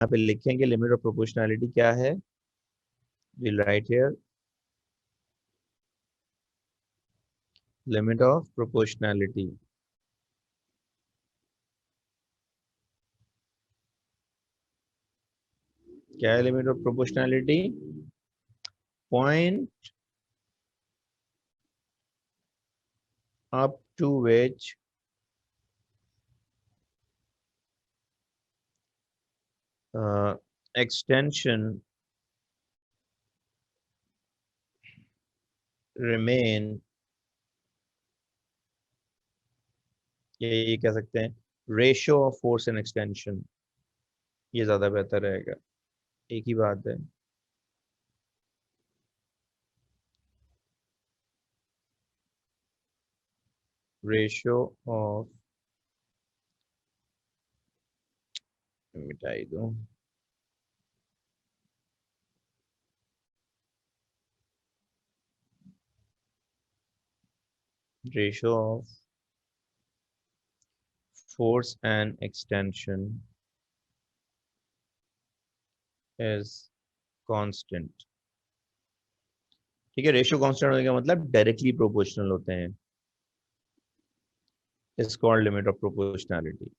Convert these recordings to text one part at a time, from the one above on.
यहाँ पे लिखेंगे लिमिट ऑफ प्रोपोर्शनैलिटी क्या है, will write here limit of proportionality. क्या है limit of proportionality? Point up to which extension remain, ये कह सकते हैं ratio of force and extension, ये ज्यादा बेहतर रहेगा, एक ही बात है। रेशियो ऑफ, मिटाई दो, ratio of force and extension is constant. ठीक है, रेशियो कांस्टेंट होने का मतलब डायरेक्टली प्रोपोर्शनल होते हैं, is called limit of proportionality.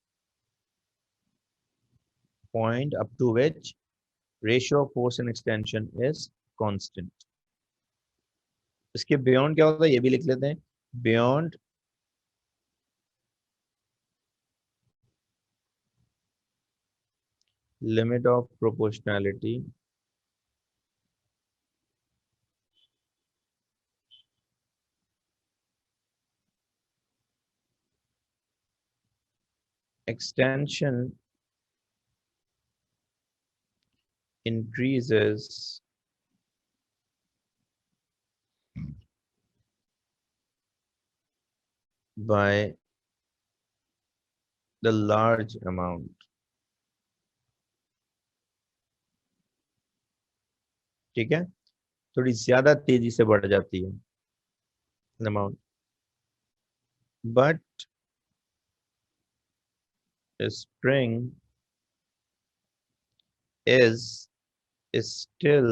Point up to which ratio of force and extension is constant. इसके बियॉन्ड क्या होता है ये भी लिख लेते हैं, beyond limit of proportionality extension increases by the large amount। ठीक है, थोड़ी ज्यादा तेजी से बढ़ जाती है amount, but a spring is still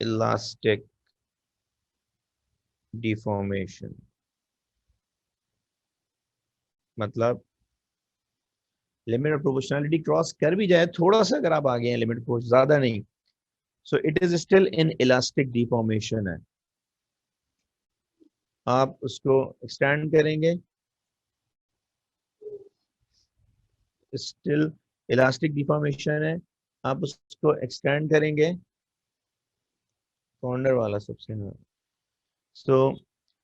elastic deformation। मतलब लिमिट ऑफ प्रोपोर्शनैलिटी क्रॉस कर भी जाए थोड़ा सा, अगर आप आगे हैं लिमिट को, ज्यादा नहीं, so it is still in elastic deformation है। आप उसको एक्सटेंड करेंगे, स्टिल इलास्टिक डिफॉर्मेशन है, आप उसको एक्सटेंड करेंगे, कॉर्नर वाला सबसे, so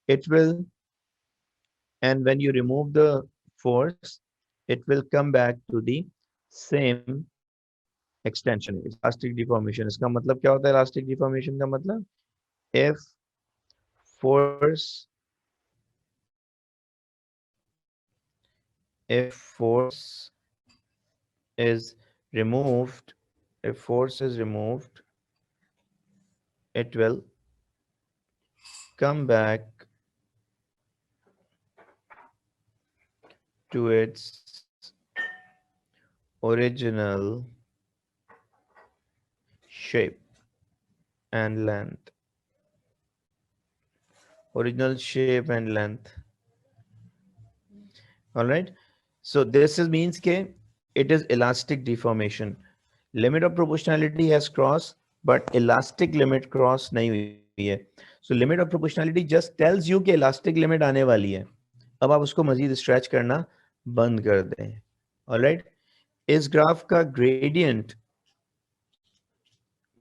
it will, and when you remove the force it will come back to the same extension, elastic deformation। इसका मतलब क्या होता है elastic deformation का मतलब, if force is removed, if force is removed, it will come back to its original shape and length, original shape and length। All right, so this is means ke it is elastic deformation, limit of proportionality has crossed but elastic limit cross नहीं हुई है। so limit of proportionality just tells you कि elastic limit आने वाली है, अब आप उसको मजीद स्ट्रेच करना बंद कर दें। ऑलराइट, इस ग्राफ का ग्रेडियंट,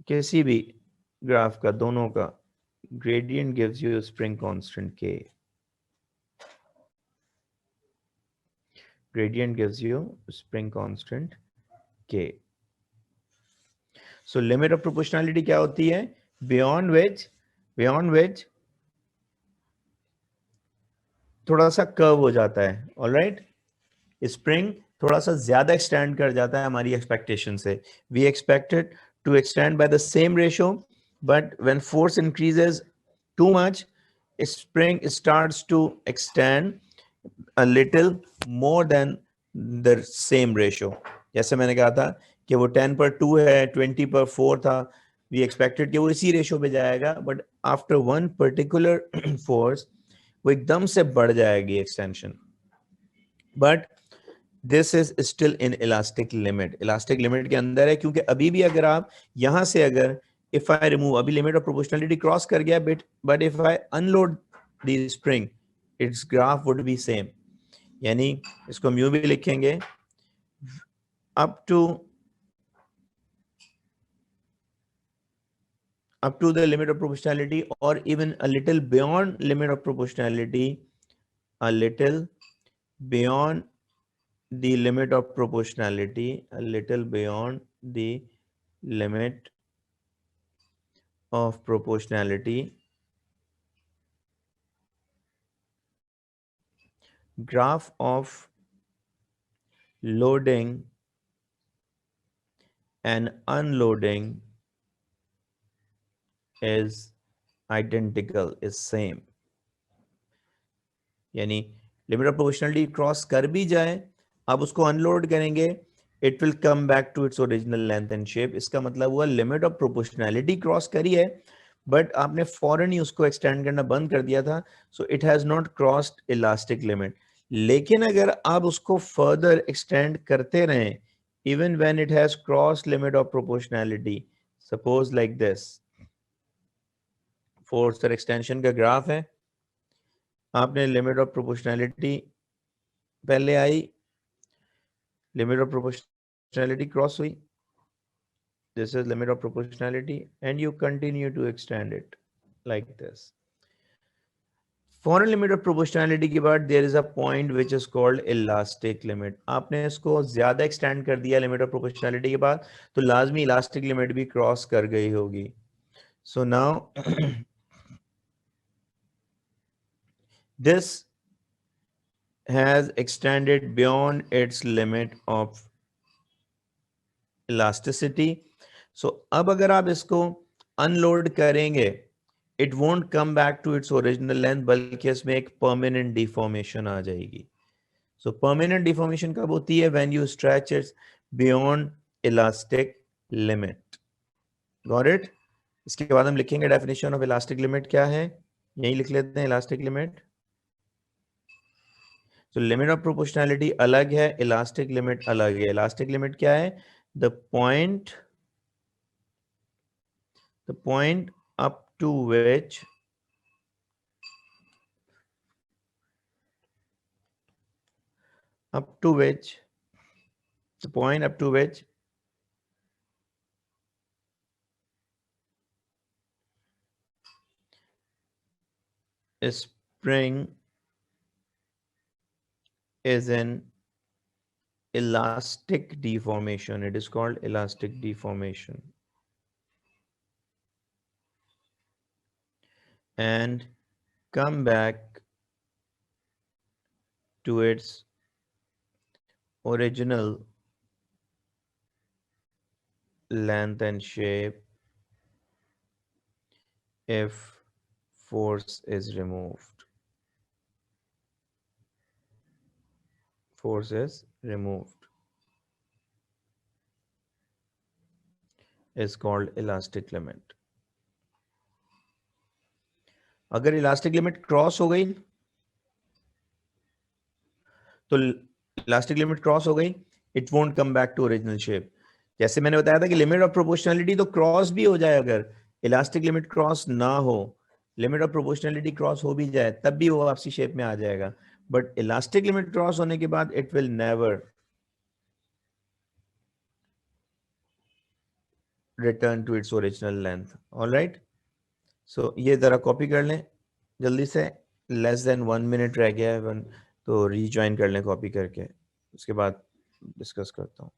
किसी भी ग्राफ का, दोनों का gradient gives you spring constant के, gradient gives you spring constant k। so limit of proportionality क्या होती है, beyond which थोड़ा सा कर्व हो जाता है। ऑलराइट, स्प्रिंग थोड़ा सा ज्यादा एक्सटेंड कर जाता है हमारी एक्सपेक्टेशन से, we expected to extend by the same ratio, but when force increases too much spring starts to extend a little more than the same ratio. जैसे मैंने कहा था कि वो 10 पर 2 है, 20 पर 4 था, वी एक्सपेक्टेड कि वो इसी रेशो पे जाएगा, but after one particular force वो एकदम से बढ़ जाएगी extension, but this is still in elastic limit. Elastic limit के अंदर है, क्योंकि अभी भी अगर आप यहां से अगर इफ आई रिमूव, अभी लिमिट ऑफ प्रोपोर्शनलिटी क्रॉस कर गया, but if I unload the spring, it's graph would be same. यानी इसको म्यू भी लिखेंगे, up to the limit of proportionality, or even a little beyond limit of proportionality, a little beyond the limit of proportionality, a little beyond the limit of proportionality, graph of loading and unloading is identical, is same. यानी limit of proportionality cross कर भी जाए, आप उसको unload करेंगे, it will come back to its original length and shape. इसका मतलब हुआ लिमिट ऑफ प्रोपोर्शनैलिटी क्रॉस करी है, बट आपने फौरन ही उसको एक्सटेंड करना बंद कर दिया था, so it has not crossed elastic limit. लेकिन अगर आप उसको फर्दर एक्सटेंड करते रहें, even when it has crossed limit of proportionality, suppose like this, फोर्सर एक्सटेंशन का ग्राफ है, आपने लिमिट ऑफ प्रोपोर्शनैलिटी पहले आई, लिमिट ऑफ प्रोपोर्शनैलिटी क्रॉस हुई, this is limit of proportionality, and you continue to extend it like this. फॉरन limit of proportionality के बाद there is a point which is called elastic limit. आपने इसको ज्यादा extend कर दिया लिमिट ऑफ प्रोपोर्शनैलिटी के बाद, तो लाजमी इलास्टिक लिमिट भी क्रॉस कर गई होगी। So now this has extended beyond its limit of elasticity. So अब अगर आप इसको अनलोड करेंगे, it won't come back to its original length, बल्कि इसमें एक permanent deformation आ जाएगी। So permanent deformation कब होती है? When you stretch it beyond elastic limit. Got it? इसके बाद हम लिखेंगे definition of elastic limit क्या है, यही लिख लेते हैं elastic limit। तो लिमिट ऑफ प्रोपोर्शनैलिटी अलग है, इलास्टिक लिमिट अलग है। इलास्टिक लिमिट क्या है? The point up to which the point up to which a spring is in elastic deformation. It is called elastic deformation. And come back to its original length and shape if force is removed. Force is removed is called elastic limit. अगर elastic limit cross हो गई, तो elastic limit cross हो गई, it won't come back to original shape. जैसे मैंने बताया था कि लिमिट ऑफ प्रोपोर्शनैलिटी तो क्रॉस भी हो जाए, अगर इलास्टिक लिमिट क्रॉस ना हो, लिमिट ऑफ प्रोपोर्शनैलिटी क्रॉस हो भी जाए, तब भी वो आपसी शेप में आ जाएगा। बट इलास्टिक लिमिट क्रॉस होने के बाद it will never return to its original length. Alright, so ये जरा कॉपी कर लें जल्दी से, लेस देन 1 मिनट रह गया है, तो रीज्वाइन कर लें कॉपी करके, उसके बाद डिस्कस करता हूँ।